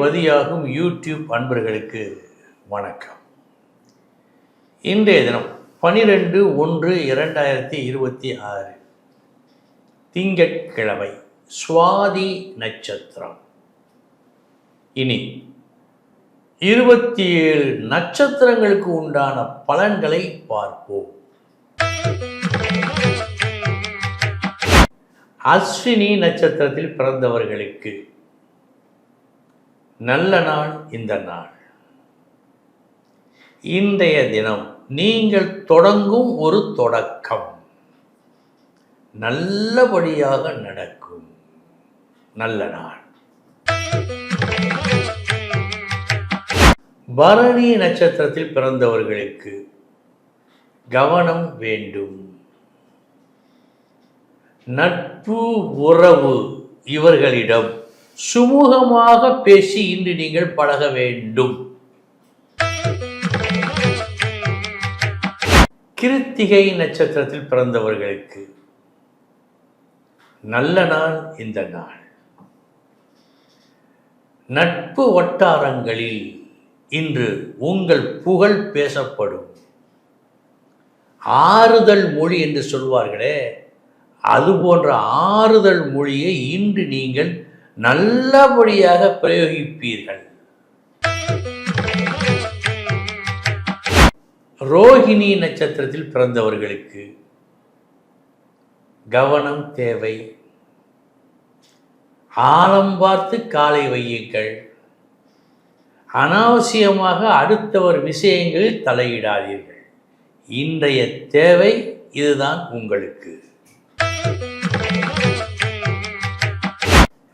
மதியாகும் YouTube அன்பர்களுக்கு வணக்கம். இன்றைய தினம் 12/1/2026 திங்கட்கிழமை, சுவாதி நட்சத்திரம். இனி 27 நட்சத்திரங்களுக்கு உண்டான பலன்களை பார்ப்போம். அஸ்வினி நட்சத்திரத்தில் பிறந்தவர்களுக்கு நல்ல நாள். இந்த நாள், இன்றைய தினம் நீங்கள் தொடங்கும் ஒரு தொடக்கம் நல்லபடியாக நடக்கும். நல்ல நாள். பரணி நட்சத்திரத்தில் பிறந்தவர்களுக்கு கவனம் வேண்டும். நட்பு உறவு இவர்களிடம் சுமூகமாக பேசி இன்று நீங்கள் பழக வேண்டும். கிருத்திகை நட்சத்திரத்தில் பிறந்தவர்களுக்கு நல்ல நாள். இந்த நாள், நட்பு வட்டாரங்களில் இன்று உங்கள் புகழ் பேசப்படும். ஆறுதல் மொழி என்று சொல்வார்களே, அதுபோன்ற ஆறுதல் மொழியை இன்று நீங்கள் நல்லபடியாக பிரயோகிப்பீர்கள். ரோகிணி நட்சத்திரத்தில் பிறந்தவர்களுக்கு கவனம் தேவை. ஆழம் பார்த்து காலை வையுங்கள். அனாவசியமாக அடுத்தவர் விஷயங்களில் தலையிடாதீர்கள். இன்றைய தேவை இதுதான் உங்களுக்கு.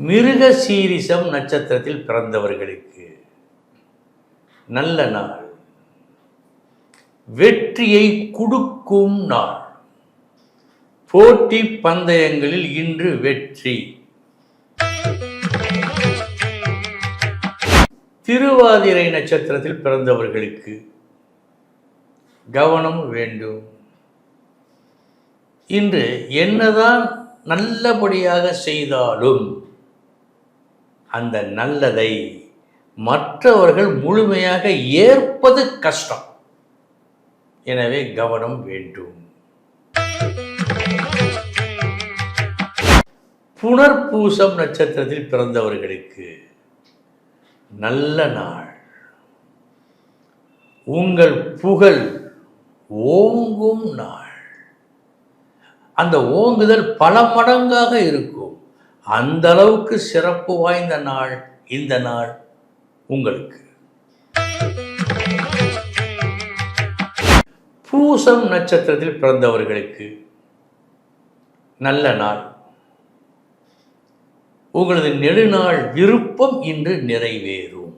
மிருக சீரிசம் நட்சத்திரத்தில் பிறந்தவர்களுக்கு நல்ல நாள். வெற்றியை கொடுக்கும் நாள். போட்டி பந்தயங்களில் இன்று வெற்றி. திருவாதிரை நட்சத்திரத்தில் பிறந்தவர்களுக்கு கவனம் வேண்டும். இன்று என்னதான் நல்லபடியாக செய்தாலும் அந்த நல்லதை மற்றவர்கள் முழுமையாக ஏற்பது கஷ்டம். எனவே கவனம் வேண்டும். புனர்பூசம் நட்சத்திரத்தில் பிறந்தவர்களுக்கு நல்ல நாள். உங்கள் புகழ் ஓங்கும் நாள். அந்த ஓங்குதல் பல மடங்காக இருக்கும். அந்த அளவுக்கு சிறப்பு வாய்ந்த நாள் இந்த நாள் உங்களுக்கு. பூசம் நட்சத்திரத்தில் பிறந்தவர்களுக்கு நல்ல நாள். உங்களது நெடுநாள் விருப்பம் இன்று நிறைவேறும்.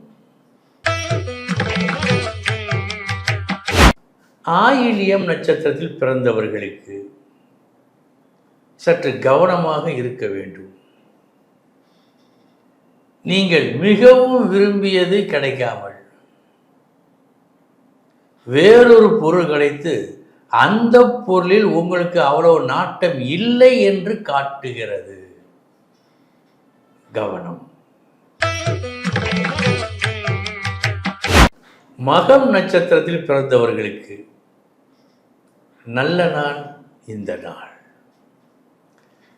ஆயில்யம் நட்சத்திரத்தில் பிறந்தவர்களுக்கு சற்று கவனமாக இருக்க வேண்டும். நீங்கள் மிகவும் விரும்பியது கிடைக்காமல் வேறொரு பொருள் கிடைத்து அந்த பொருளில் உங்களுக்கு அவ்வளவு நாட்டம் இல்லை என்று காட்டுகிறது. கவனம். மகம் நட்சத்திரத்தில் பிறந்தவர்களுக்கு நல்ல நாள். இந்த நாள்,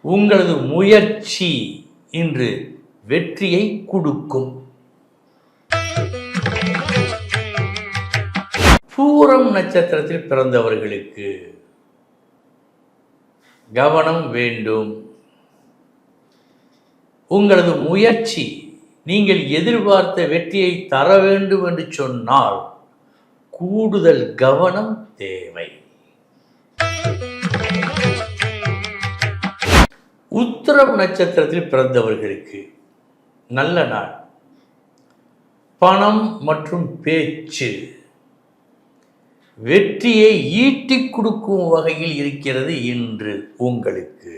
உங்களது முயற்சி இன்று வெற்றியை கொடுக்கும். பூரம் நட்சத்திரத்தில் பிறந்தவர்களுக்கு கவனம் வேண்டும். உங்களது முயற்சி நீங்கள் எதிர்பார்த்த வெற்றியை தர வேண்டும் என்று சொன்னால் கூடுதல் கவனம் தேவை. உத்திரம் நட்சத்திரத்தில் பிறந்தவர்களுக்கு நல்ல நாள். பணம் மற்றும் பேச்சு வெற்றியை ஈட்டிக் கொடுக்கும் வகையில் இருக்கிறது இன்று உங்களுக்கு.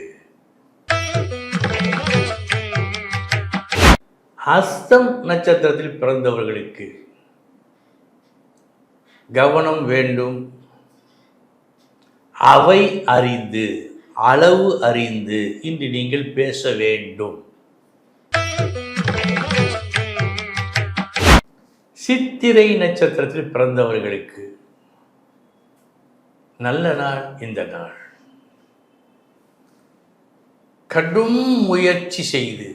ஹஸ்தம் நட்சத்திரத்தில் பிறந்தவர்களுக்கு கவனம் வேண்டும். அவை அறிந்து அளவு அறிந்து இன்று நீங்கள் பேச வேண்டும். சித்திரை நட்சத்திரத்தில் பிறந்தவர்களுக்கு நல்ல நாள் இந்த நாள். கடும் முயற்சி செய்து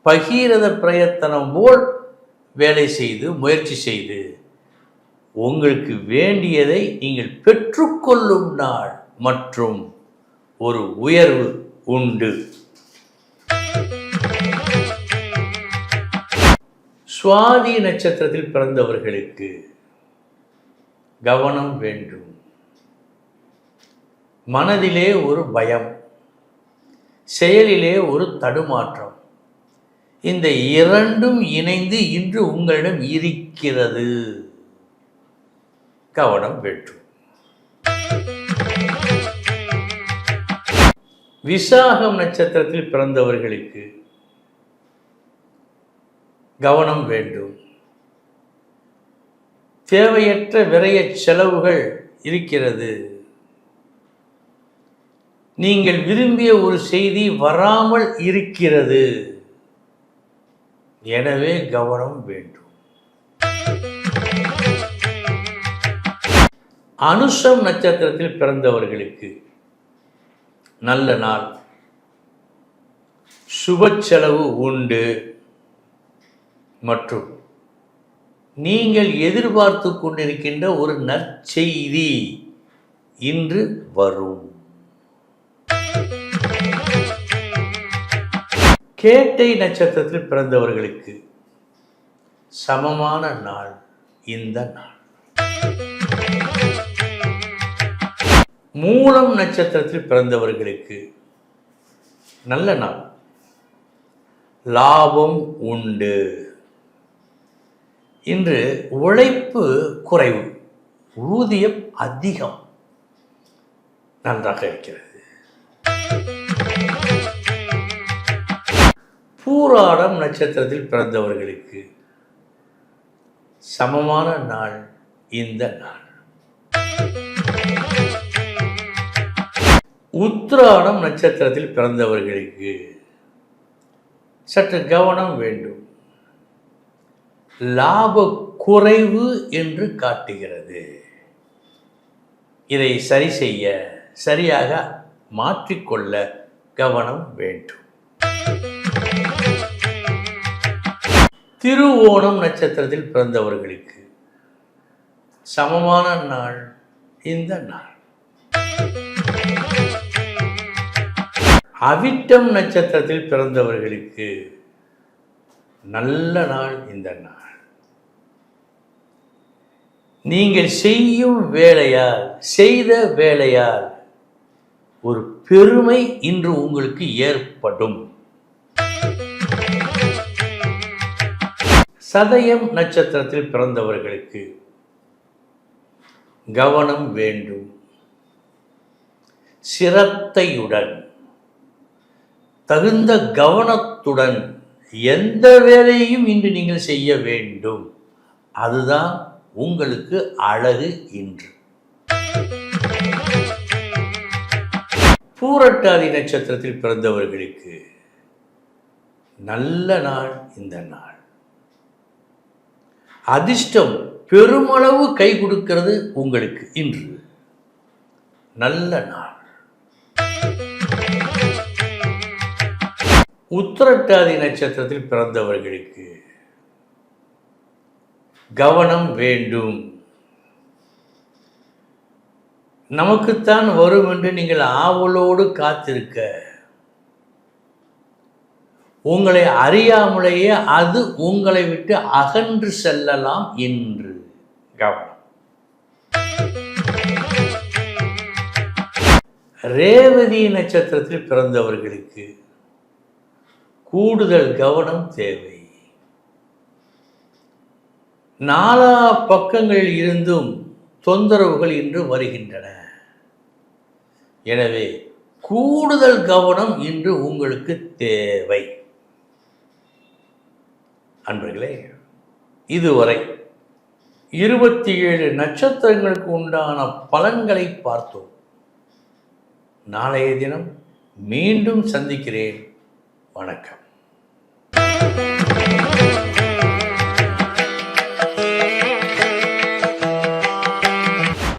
பகீரத பிரயத்தனம் போல் வேலை செய்து முயற்சி செய்து உங்களுக்கு வேண்டியதை நீங்கள் பெற்றுக்கொள்ளும் நாள் மற்றும் ஒரு உயர்வு உண்டு. சுவாதி நட்சத்திரத்தில் பிறந்தவர்களுக்கு கவனம் வேண்டும். மனதிலே ஒரு பயம், செயலிலே ஒரு தடுமாற்றம், இந்த இரண்டும் இணைந்து இன்று உங்களிடம் இருக்கிறது. கவனம் வேண்டும். விசாகம் நட்சத்திரத்தில் பிறந்தவர்களுக்கு கவனம் வேண்டும். தேவையற்ற விரய செலவுகள் இருக்கிறது. நீங்கள் விரும்பிய ஒரு செய்தி வராமல் இருக்கிறது. எனவே கவனம் வேண்டும். அனுஷம் நட்சத்திரத்தில் பிறந்தவர்களுக்கு நல்ல நாள். சுப செலவு உண்டு மற்றும் நீங்கள் எதிர்பார்த்து கொண்டிருக்கின்ற ஒரு நற்செய்தி இன்று வரும். கேட்டை நட்சத்திரத்தில் பிறந்தவர்களுக்கு சமமான நாள் இந்த நாள். மூலம் நட்சத்திரத்தில் பிறந்தவர்களுக்கு நல்ல நாள். லாபம் உண்டு. இன்று உழைப்பு குறைவு, ஊதியம் அதிகம். நன்றாக இருக்கிறது. பூராடம் நட்சத்திரத்தில் பிறந்தவர்களுக்கு சமமான நாள் இந்த நாள். உத்திராடம் நட்சத்திரத்தில் பிறந்தவர்களுக்கு சற்று கவனம் வேண்டும். லாப குறைவு என்று காட்டுகிறது. இதை சரி செய்ய, சரியாக மாற்றிக்கொள்ள கவனம் வேண்டும். திருவோணம் நட்சத்திரத்தில் பிறந்தவர்களுக்கு சமமான நாள் இந்த நாள். அவிட்டம் நட்சத்திரத்தில் பிறந்தவர்களுக்கு நல்ல நாள் இந்த நாள். நீங்கள் செய்யும் வேலையால், செய்த வேலையால் ஒரு பெருமை இன்று உங்களுக்கு ஏற்படும். சதயம் நட்சத்திரத்தில் பிறந்தவர்களுக்கு கவனம் வேண்டும். சிரத்தையுடன், தகுந்த கவனத்துடன் எந்த வேலையையும் இன்று நீங்கள் செய்ய வேண்டும். அதுதான் உங்களுக்கு அழகு இன்று. பூரட்டாதி நட்சத்திரத்தில் பிறந்தவர்களுக்கு நல்ல நாள் இந்த நாள். அதிர்ஷ்டம் பெருமளவு கை கொடுக்கிறது உங்களுக்கு இன்று. நல்ல நாள். உத்திரட்டாதி நட்சத்திரத்தில் பிறந்தவர்களுக்கு கவனம் வேண்டும். நமக்குத்தான் வரும் என்று நீங்கள் ஆவலோடு காத்திருக்க, உங்களை அறியாமலேயே அது உங்களை விட்டு அகன்று செல்லலாம் என்று கவனம். ரேவதி நட்சத்திரத்தில் பிறந்தவர்களுக்கு கூடுதல் கவனம் தேவை. நாலா பக்கங்களில் இருந்தும் தொந்தரவுகள் இன்று வருகின்றன. எனவே கூடுதல் கவனம் இன்று உங்களுக்கு தேவை. அன்பர்களே, இதுவரை 27 நட்சத்திரங்களுக்கு உண்டான பலன்களை பார்த்தோம். நாளைய தினம் மீண்டும் சந்திக்கிறேன். வணக்கம்.